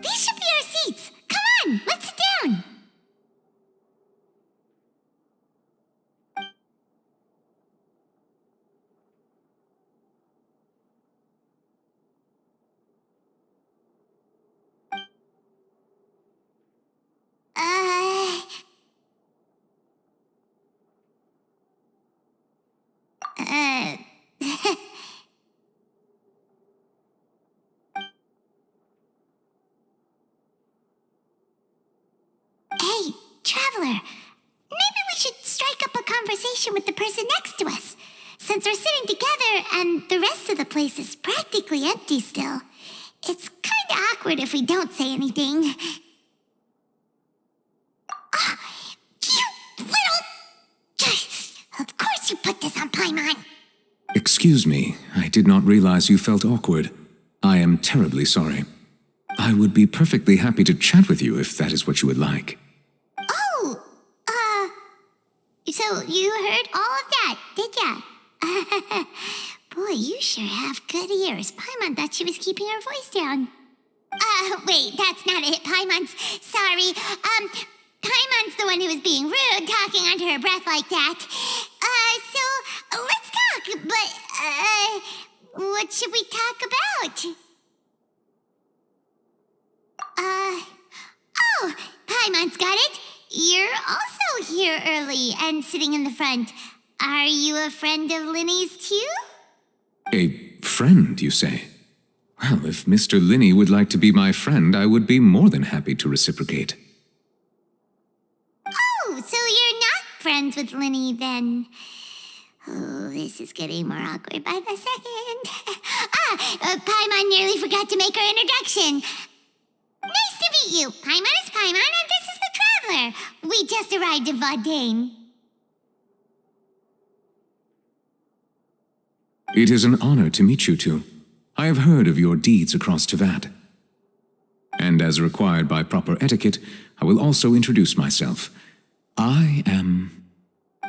These should be our seats. Come on, let's sit down. Hey, traveler. Maybe we should strike up a conversation with the person next to us. Since we're sitting together and the rest of the place is practically empty still, it's kind of awkward if we don't say anything. You little... Of course you put this on Paimon. Excuse me, I did not realize you felt awkward. I am terribly sorry. I would be perfectly happy to chat with you if that is what you would like. Oh, so you heard all of that, did ya? Boy, you sure have good ears. Paimon thought she was keeping her voice down. Wait, that's not it. Paimon's sorry. Paimon's the one who was being rude, talking under her breath like that. So let's talk, but, what should we talk about? Oh, Paimon's got it. You're also here early and sitting in the front. Are you a friend of Lyney's too? A friend, you say? Well, if Mr. Lyney would like to be my friend, I would be more than happy to reciprocate. Oh, so you're not friends with Lyney then? Oh, this is getting more awkward by the second. Paimon nearly forgot to make her introduction. Nice to meet you. Paimon is Paimon, and this is the Traveler. We just arrived in Vaudain. It is an honor to meet you two. I have heard of your deeds across Tevat. And as required by proper etiquette, I will also introduce myself. I am...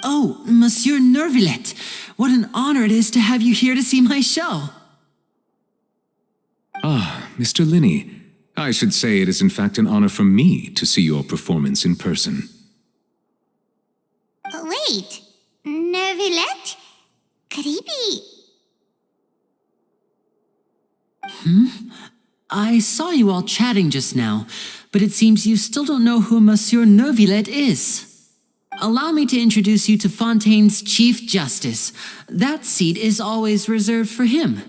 Oh, Monsieur Nervillet, what an honor it is to have you here to see my show. Ah, Mr. Lyney. I should say it is in fact an honor for me to see your performance in person. Wait, Nervillet? Could he be... I saw you all chatting just now, but it seems you still don't know who Monsieur Nervillet is. Allow me to introduce you to Fontaine's Chief Justice. That seat is always reserved for him.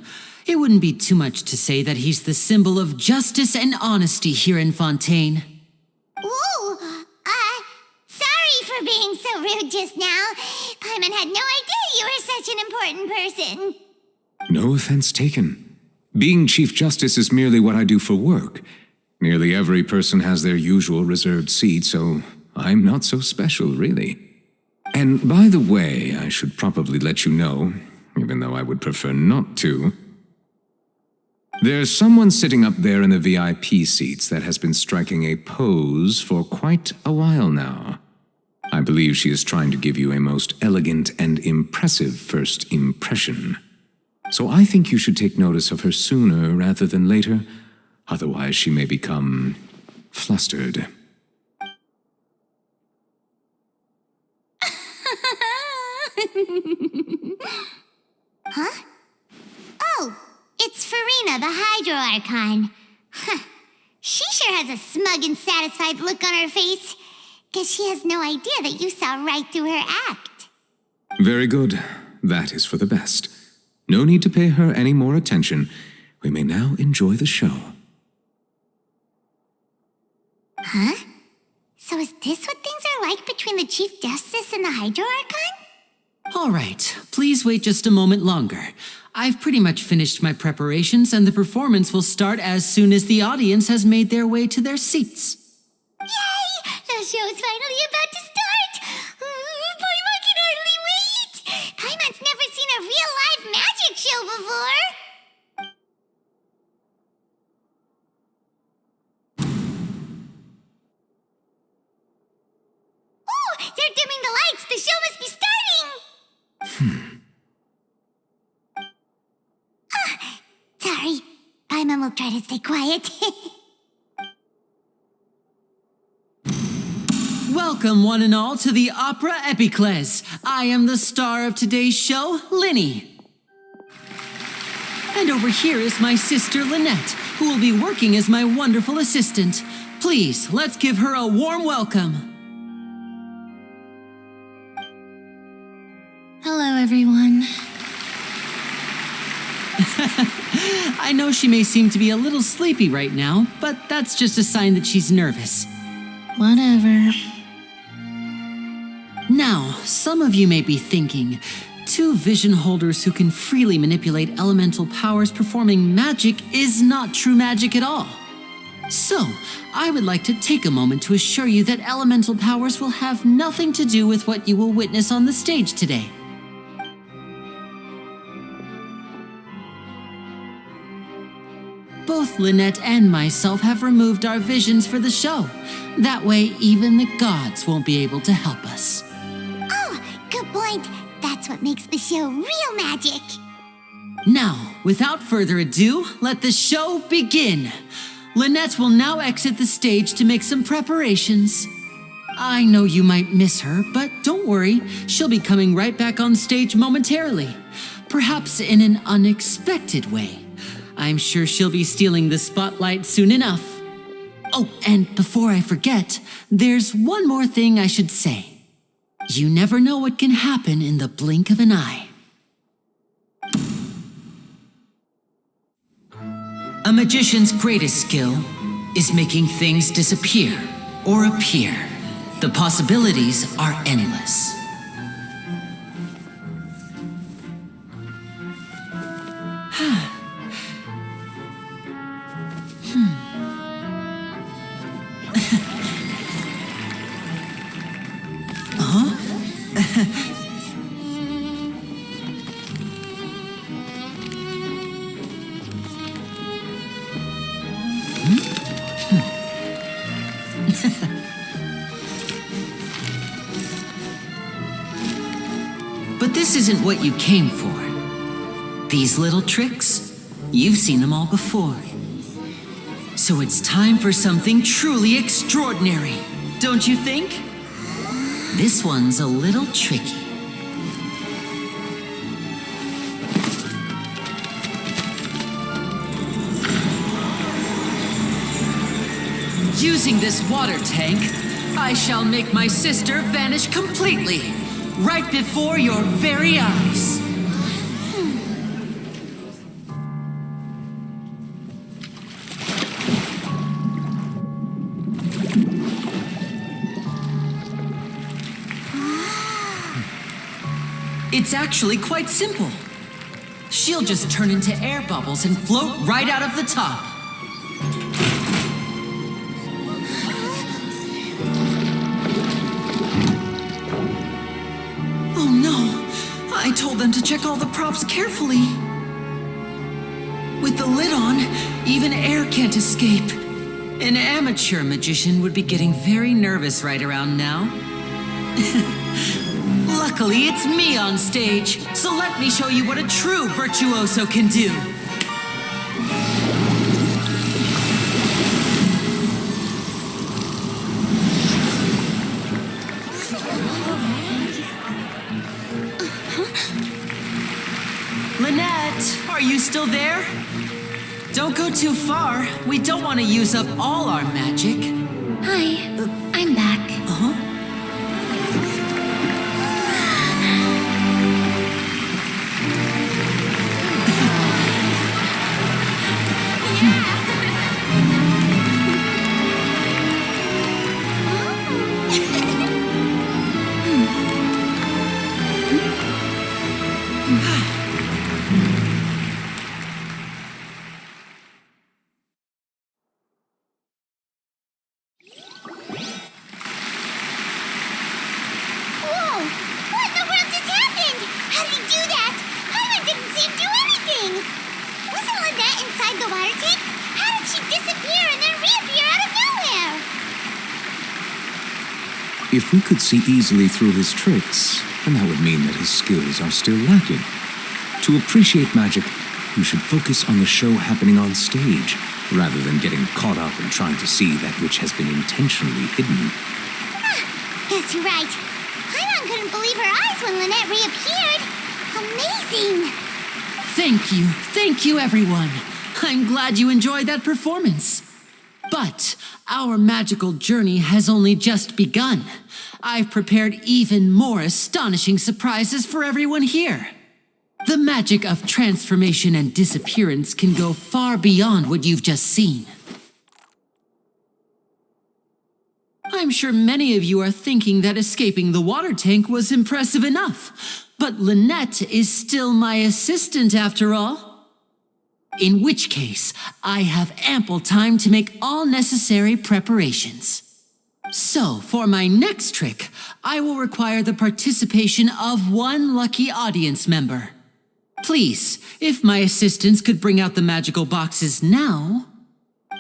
It wouldn't be too much to say that he's the symbol of justice and honesty here in Fontaine. Ooh, sorry for being so rude just now. Paimon had no idea you were such an important person. No offense taken. Being Chief Justice is merely what I do for work. Nearly every person has their usual reserved seat, so I'm not so special, really. And by the way, I should probably let you know, even though I would prefer not to, there's someone sitting up there in the VIP seats that has been striking a pose for quite a while now. I believe she is trying to give you a most elegant and impressive first impression. So I think you should take notice of her sooner rather than later, otherwise she may become flustered. Huh? Oh, it's Farina, the Hydro Archon. Huh. She sure has a smug and satisfied look on her face. Guess she has no idea that you saw right through her act. Very good. That is for the best. No need to pay her any more attention. We may now enjoy the show. Huh? So is this what things are like between the Chief Justice and the Hydro Archon? All right, please wait just a moment longer. I've pretty much finished my preparations, and the performance will start as soon as the audience has made their way to their seats. Yay! The show's finally about to start! Paimon can hardly wait! Paimon's never seen a real live magic show before! Ooh! They're dimming the lights! The show must be starting! Sorry. Paimon will try to stay quiet. Welcome, one and all, to the Opera Epiclese. I am the star of today's show, Lyney. And over here is my sister, Lynette, who will be working as my wonderful assistant. Please, let's give her a warm welcome. Hello, everyone. I know she may seem to be a little sleepy right now, but that's just a sign that she's nervous. Whatever. Now, some of you may be thinking, two vision holders who can freely manipulate elemental powers performing magic is not true magic at all. So, I would like to take a moment to assure you that elemental powers will have nothing to do with what you will witness on the stage today. Both Lynette and myself have removed our visions for the show. That way, even the gods won't be able to help us. Oh, good point. That's what makes the show real magic. Now, without further ado, let the show begin. Lynette will now exit the stage to make some preparations. I know you might miss her, but don't worry, she'll be coming right back on stage momentarily. Perhaps in an unexpected way. I'm sure she'll be stealing the spotlight soon enough. Oh, and before I forget, there's one more thing I should say. You never know what can happen in the blink of an eye. A magician's greatest skill is making things disappear or appear. The possibilities are endless. But this isn't what you came for. These little tricks, you've seen them all before. So it's time for something truly extraordinary, don't you think? This one's a little tricky. Using this water tank, I shall make my sister vanish completely, right before your very eyes. It's actually quite simple. She'll just turn into air bubbles and float right out of the top. Oh no, I told them to check all the props carefully. With the lid on, even air can't escape. An amateur magician would be getting very nervous right around now. Luckily, it's me on stage, so let me show you what a true virtuoso can do. Lynette, are you still there? Don't go too far. We don't want to use up all our magic. Hi, I'm back. Uh-huh. Whoa! What in the world just happened? How did he do that? Paimon didn't see him do anything. Wasn't Lynette inside the water tank? How did she disappear and then reappear out of nowhere? If we could see easily through his tricks, then that would mean that his skills are still lacking. To appreciate magic, you should focus on the show happening on stage, rather than getting caught up in trying to see that which has been intentionally hidden. guess you're right. Paimon couldn't believe her eyes when Lynette reappeared. Amazing! Thank you, everyone. I'm glad you enjoyed that performance. But our magical journey has only just begun. I've prepared even more astonishing surprises for everyone here. The magic of transformation and disappearance can go far beyond what you've just seen. I'm sure many of you are thinking that escaping the water tank was impressive enough, but Lynette is still my assistant after all. In which case, I have ample time to make all necessary preparations. So, for my next trick, I will require the participation of one lucky audience member. Please, if my assistants could bring out the magical boxes now.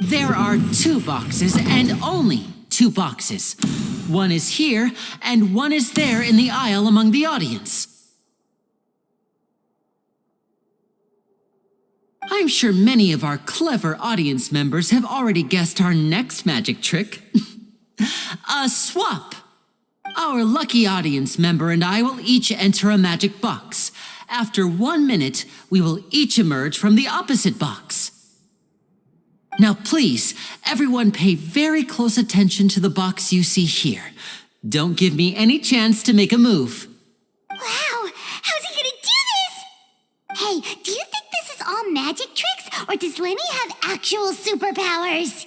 There are 2 boxes and only 2 boxes. One is here and one is there in the aisle among the audience. I'm sure many of our clever audience members have already guessed our next magic trick. A swap! Our lucky audience member and I will each enter a magic box. After 1 minute, we will each emerge from the opposite box. Now please, everyone pay very close attention to the box you see here. Don't give me any chance to make a move. Wow! How's he gonna do this? Hey, do you think this is all magic tricks, or does Lyney have actual superpowers?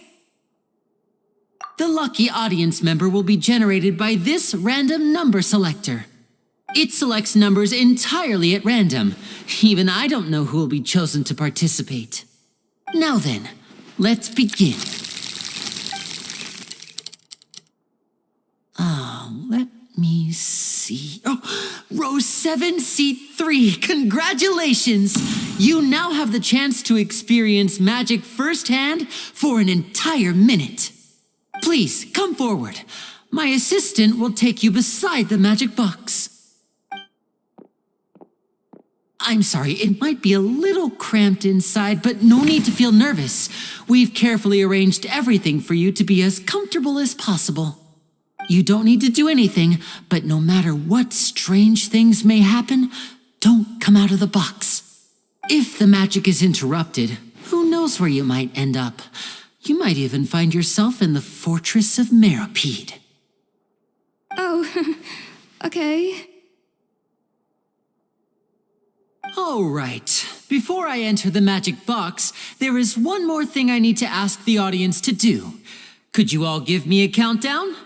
The lucky audience member will be generated by this random number selector. It selects numbers entirely at random. Even I don't know who will be chosen to participate. Now then, let's begin. Let me see. Oh, row 7, seat 3. Congratulations! You now have the chance to experience magic firsthand for an entire minute. Please, come forward. My assistant will take you beside the magic box. I'm sorry, it might be a little cramped inside, but no need to feel nervous. We've carefully arranged everything for you to be as comfortable as possible. You don't need to do anything, but no matter what strange things may happen, don't come out of the box. If the magic is interrupted, who knows where you might end up? You might even find yourself in the Fortress of Meropide. Oh, okay. All right. Before I enter the magic box, there is one more thing I need to ask the audience to do. Could you all give me a countdown?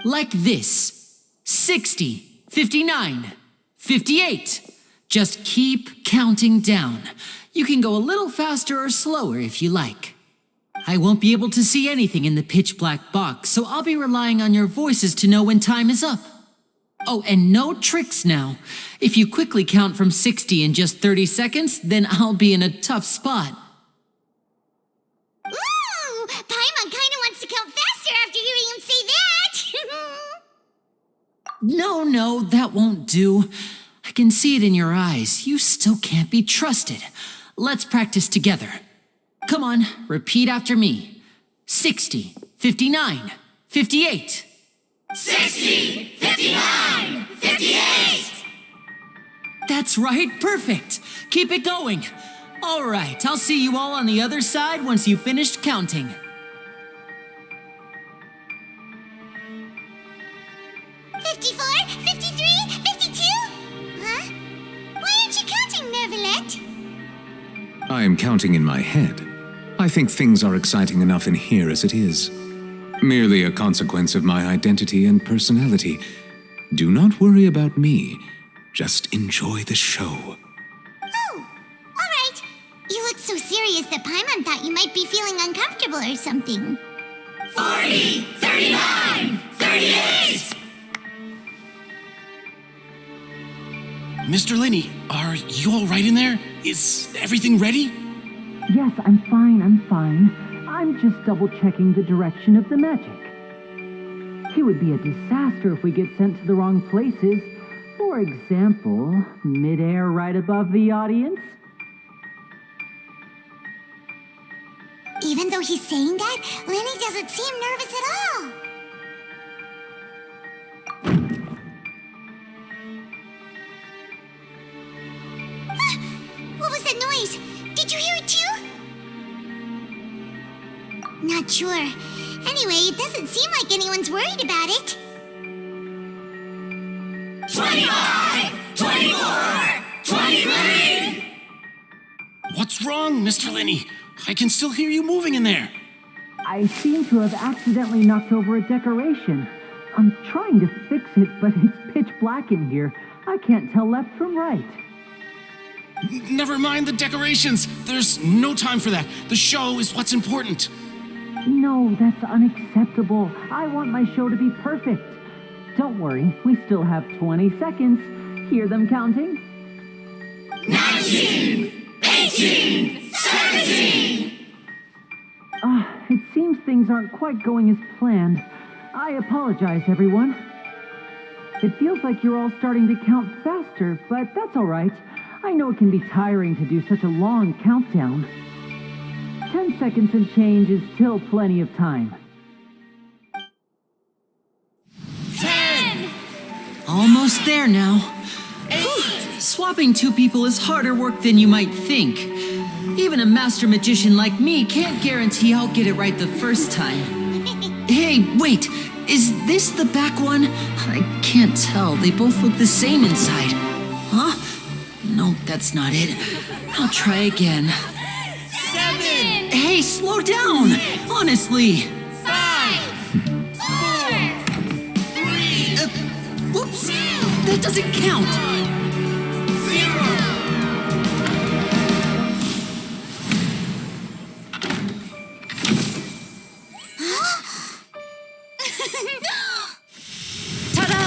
Like this. 60, 59, 58. Just keep counting down. You can go a little faster or slower if you like. I won't be able to see anything in the pitch black box, so I'll be relying on your voices to know when time is up. Oh, and no tricks now. If you quickly count from 60 in just 30 seconds, then I'll be in a tough spot. Ooh! Paimon kinda wants to count faster after hearing him say that! No, that won't do. I can see it in your eyes. You still can't be trusted. Let's practice together. Come on, repeat after me. 60, 59, 58. 60, 59, 58! That's right, perfect. Keep it going. All right, I'll see you all on the other side once you've finished counting. 54, 53, 52? Huh? Why aren't you counting, Nervalet? I am counting in my head. I think things are exciting enough in here as it is. Merely a consequence of my identity and personality. Do not worry about me. Just enjoy the show. Oh, all right. You look so serious that Paimon thought you might be feeling uncomfortable or something. 40, 39, 38! Mr. Lyney, are you all right in there? Is everything ready? Yes, I'm fine. I'm just double-checking the direction of the magic. It would be a disaster if we get sent to the wrong places. For example, midair right above the audience. Even though he's saying that, Lyney doesn't seem nervous at all. Not sure. Anyway, it doesn't seem like anyone's worried about it. 25! 24! 23! What's wrong, Mr. Lyney? I can still hear you moving in there. I seem to have accidentally knocked over a decoration. I'm trying to fix it, but it's pitch black in here. I can't tell left from right. Never mind the decorations. There's no time for that. The show is what's important. No, that's unacceptable. I want my show to be perfect. Don't worry, we still have 20 seconds. Hear them counting? 19! 18! 17! It seems things aren't quite going as planned. I apologize, everyone. It feels like you're all starting to count faster, but that's all right. I know it can be tiring to do such a long countdown. 10 seconds and change is still plenty of time. 10! Almost there now. Swapping two people is harder work than you might think. Even a master magician like me can't guarantee I'll get it right the first time. Hey, wait! Is this the back one? I can't tell. They both look the same inside. Huh? No, that's not it. I'll try again. 7! Hey, slow down! Honestly! 5! 4! 3! Whoops! That doesn't count! 0! Ta-da!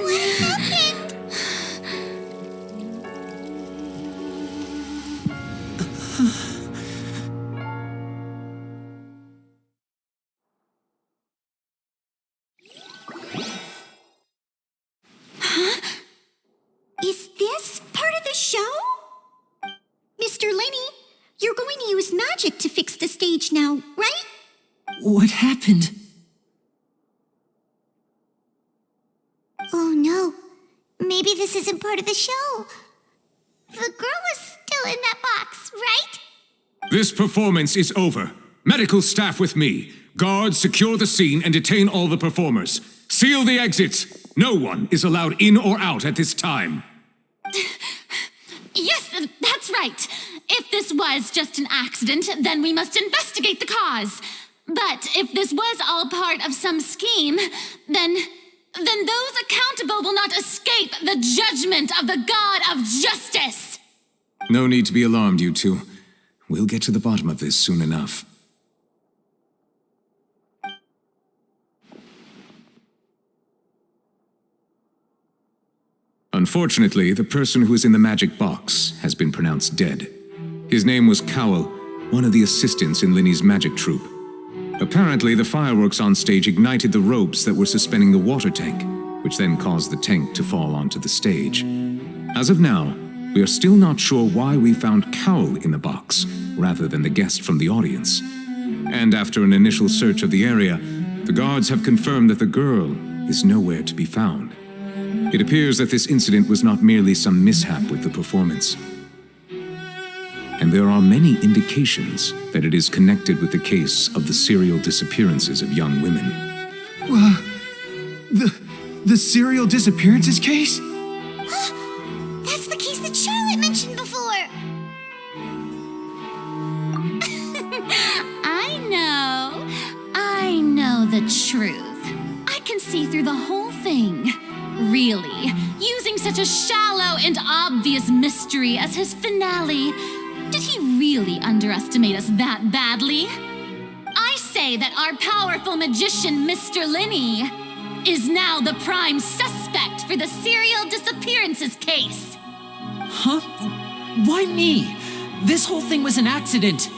What happened? Is this part of the show? Mr. Lyney, you're going to use magic to fix the stage now, right? What happened? Oh no, maybe this isn't part of the show. The girl was still in that box, right? This performance is over. Medical staff with me. Guards, secure the scene and detain all the performers. Seal the exits. No one is allowed in or out at this time. Yes, that's right. If this was just an accident, then we must investigate the cause. But if this was all part of some scheme, then those accountable will not escape the judgment of the God of Justice. No need to be alarmed, you two. We'll get to the bottom of this soon enough. Unfortunately, the person who is in the magic box has been pronounced dead. His name was Cowell, one of the assistants in Lyney's magic troupe. Apparently, the fireworks on stage ignited the ropes that were suspending the water tank, which then caused the tank to fall onto the stage. As of now, we are still not sure why we found Cowell in the box, rather than the guest from the audience. And after an initial search of the area, the guards have confirmed that the girl is nowhere to be found. It appears that this incident was not merely some mishap with the performance. And there are many indications that it is connected with the case of the serial disappearances of young women. The serial disappearances case? That's the case that Charlotte mentioned before. I know the truth. I can see through the whole thing. Really, using such a shallow and obvious mystery as his finale. Did he really underestimate us that badly? I say that our powerful magician, Mr. Lyney, is now the prime suspect for the serial disappearances case. Huh? Why me? This whole thing was an accident.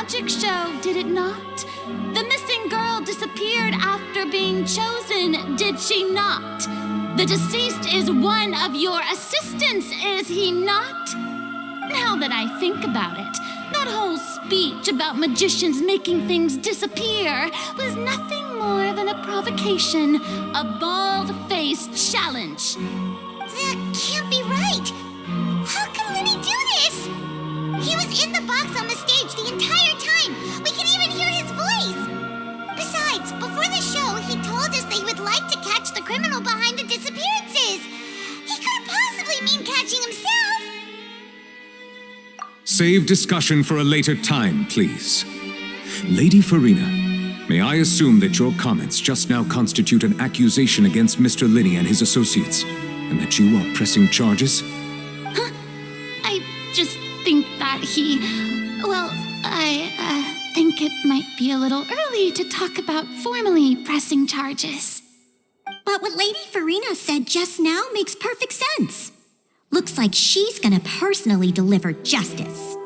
magic show, did it not? The missing girl disappeared after being chosen, did she not? The deceased is one of your assistants, is he not? Now that I think about it, that whole speech about magicians making things disappear was nothing more than a provocation, a bald-faced challenge. That can't be right. How can Lyney do this? He was in the box on the stage the entire time. We can even hear his voice. Besides, before the show, he told us that he would like to catch the criminal behind the disappearances. He couldn't possibly mean catching himself. Save discussion for a later time, please. Lady Farina, may I assume that your comments just now constitute an accusation against Mr. Lyney and his associates, and that you are pressing charges? I just think that I think it might be a little early to talk about formally pressing charges. But what Lady Farina said just now makes perfect sense. Looks like she's gonna personally deliver justice.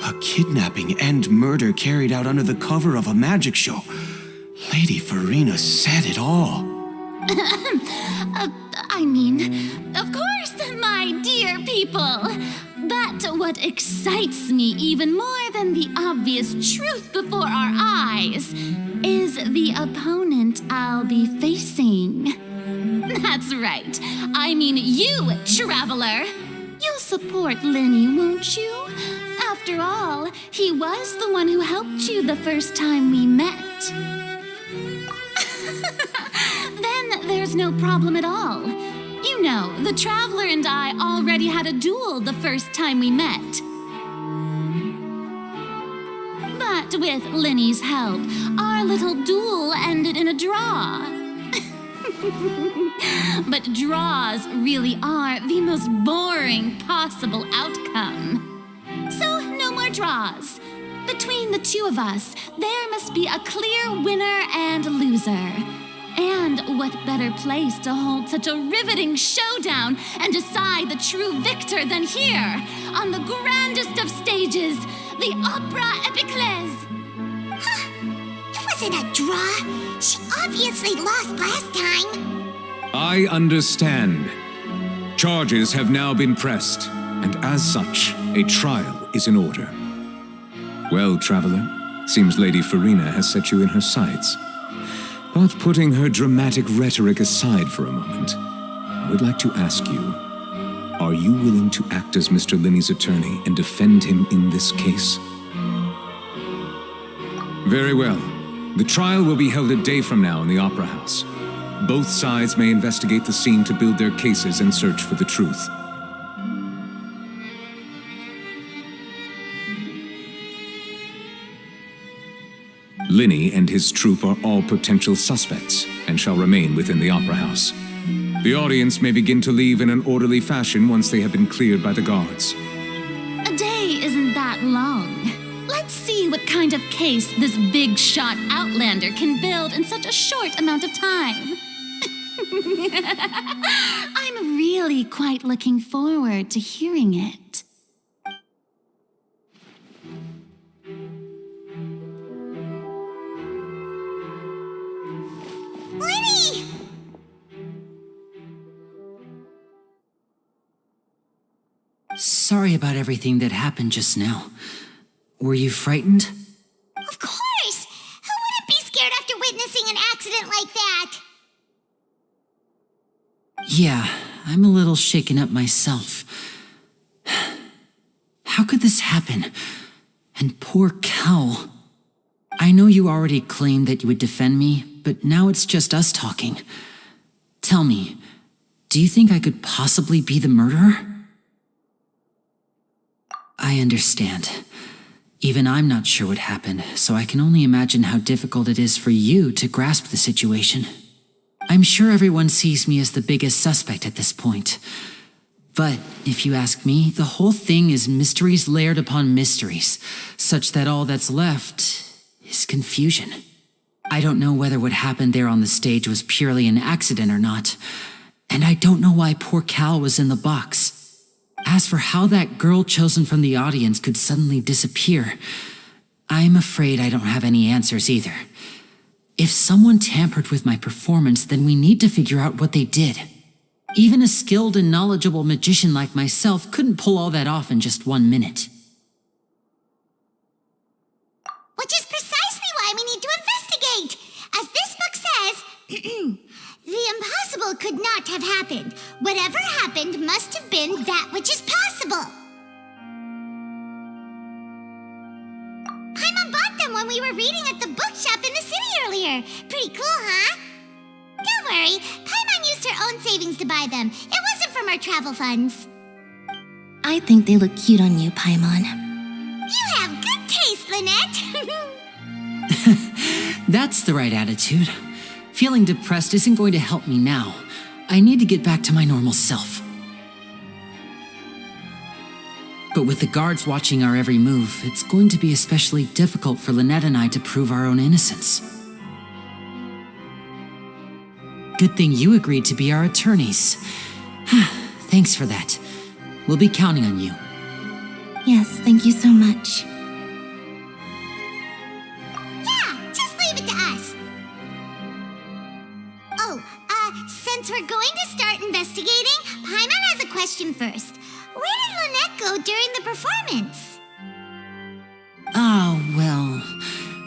A kidnapping and murder carried out under the cover of a magic show. Lady Farina said it all. Of course, my dear people. But what excites me even more than the obvious truth before our eyes is the opponent I'll be facing. That's right. You, traveler. You'll support Lyney, won't you? After all, he was the one who helped you the first time we met. Then there's no problem at all. You know, the traveler and I already had a duel the first time we met. But with Lyney's help, our little duel ended in a draw. But draws really are the most boring possible outcome. So, no more draws. Between the two of us, there must be a clear winner and loser. And what better place to hold such a riveting showdown and decide the true victor than here, on the grandest of stages, the Opera Epiclese. It wasn't a draw. She obviously lost last time. I understand. Charges have now been pressed, and as such, a trial is in order. Well, traveler, seems Lady Farina has set you in her sights. But putting her dramatic rhetoric aside for a moment, I would like to ask you, are you willing to act as Mr. Lyney's attorney and defend him in this case? Very well. The trial will be held a day from now in the Opera House. Both sides may investigate the scene to build their cases and search for the truth. Lyney and his troupe are all potential suspects and shall remain within the Opera House. The audience may begin to leave in an orderly fashion once they have been cleared by the guards. A day isn't that long. Let's see what kind of case this big-shot outlander can build in such a short amount of time. I'm really quite looking forward to hearing it. Lyney! Sorry about everything that happened just now. Were you frightened? Of course! Who wouldn't be scared after witnessing an accident like that? Yeah, I'm a little shaken up myself. How could this happen? And poor Cal. I know you already claimed that you would defend me, but now it's just us talking. Tell me, do you think I could possibly be the murderer? I understand. Even I'm not sure what happened, so I can only imagine how difficult it is for you to grasp the situation. I'm sure everyone sees me as the biggest suspect at this point. But if you ask me, the whole thing is mysteries layered upon mysteries, such that all that's left is confusion. I don't know whether what happened there on the stage was purely an accident or not, and I don't know why poor Cal was in the box. As for how that girl chosen from the audience could suddenly disappear, I'm afraid I don't have any answers either. If someone tampered with my performance, then we need to figure out what they did. Even a skilled and knowledgeable magician like myself couldn't pull all that off in just 1 minute. Which is precisely why we need to investigate. As this book says, the impossible could not have happened. Whatever happened must have been that which is possible. Paimon bought them when we were reading at the bookshop in the city earlier. Pretty cool, huh? Don't worry, Paimon used her own savings to buy them. It wasn't from our travel funds. I think they look cute on you, Paimon. You have good taste, Lynette. That's the right attitude. Feeling depressed isn't going to help me now. I need to get back to my normal self. But with the guards watching our every move, it's going to be especially difficult for Lynette and I to prove our own innocence. Good thing you agreed to be our attorneys. Thanks for that. We'll be counting on you. Yes, thank you so much. Yeah, just leave it to us. Oh, since we're going to start investigating, Paimon has a question first. Where did Lynette go during the performance? Oh, well,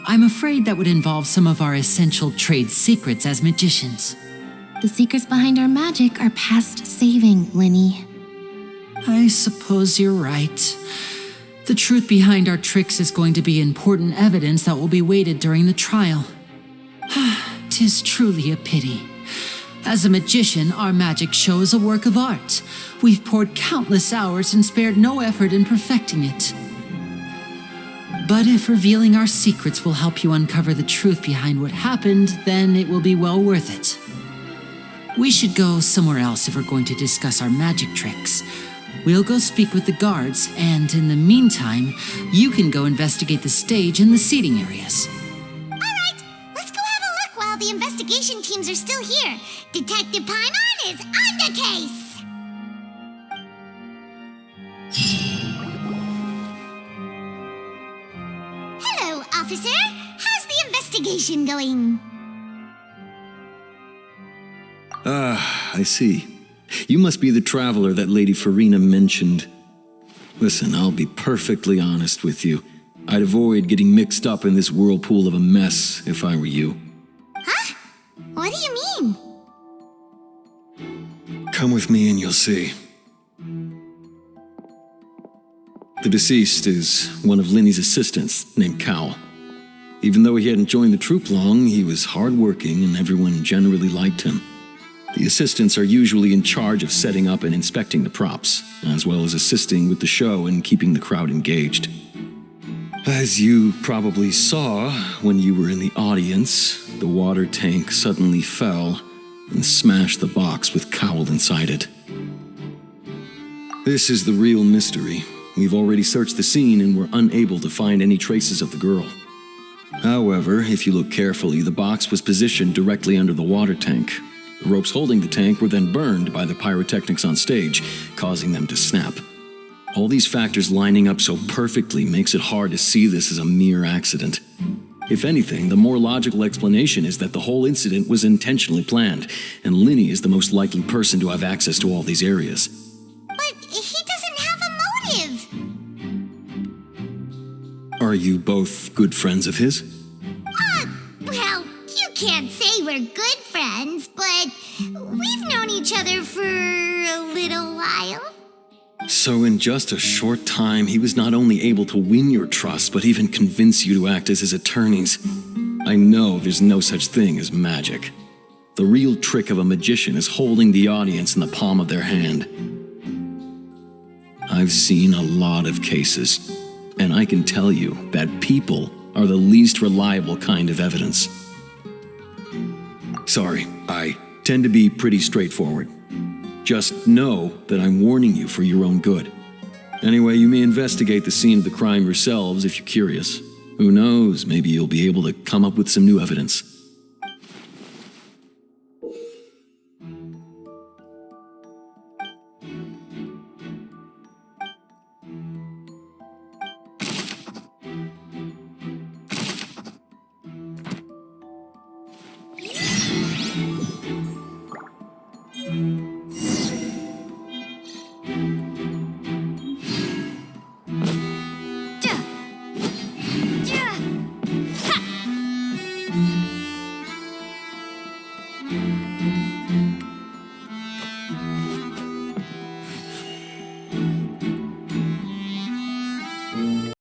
I'm afraid that would involve some of our essential trade secrets as magicians. The secrets behind our magic are past saving, Lyney. I suppose you're right. The truth behind our tricks is going to be important evidence that will be weighted during the trial. 'Tis truly a pity. As a magician, our magic show is a work of art. We've poured countless hours and spared no effort in perfecting it. But if revealing our secrets will help you uncover the truth behind what happened, then it will be well worth it. We should go somewhere else if we're going to discuss our magic tricks. We'll go speak with the guards, and in the meantime, you can go investigate the stage and the seating areas. All right, let's go have a look while the investigation teams are still here. Detective Paimon is on the case. Hello, officer. How's the investigation going? I see. You must be the traveler that Lady Farina mentioned. Listen, I'll be perfectly honest with you. I'd avoid getting mixed up in this whirlpool of a mess if I were you. Huh? What do you mean? Come with me and you'll see. The deceased is one of Lyney's assistants named Cal. Even though he hadn't joined the troupe long, he was hardworking and everyone generally liked him. The assistants are usually in charge of setting up and inspecting the props, as well as assisting with the show and keeping the crowd engaged. As you probably saw when you were in the audience, the water tank suddenly fell and smashed the box with Cowl inside it. This is the real mystery. We've already searched the scene and were unable to find any traces of the girl. However, if you look carefully, the box was positioned directly under the water tank. The ropes holding the tank were then burned by the pyrotechnics on stage, causing them to snap. All these factors lining up so perfectly makes it hard to see this as a mere accident. If anything, the more logical explanation is that the whole incident was intentionally planned, and Lyney is the most likely person to have access to all these areas. But he doesn't have a motive. Are you both good friends of his? Well, you can't say we're good friends, but we've known each other for a little while. So in just a short time, he was not only able to win your trust, but even convince you to act as his attorneys. I know there's no such thing as magic. The real trick of a magician is holding the audience in the palm of their hand. I've seen a lot of cases, and I can tell you that people are the least reliable kind of evidence. Sorry, I tend to be pretty straightforward. Just know that I'm warning you for your own good. Anyway, you may investigate the scene of the crime yourselves if you're curious. Who knows, maybe you'll be able to come up with some new evidence.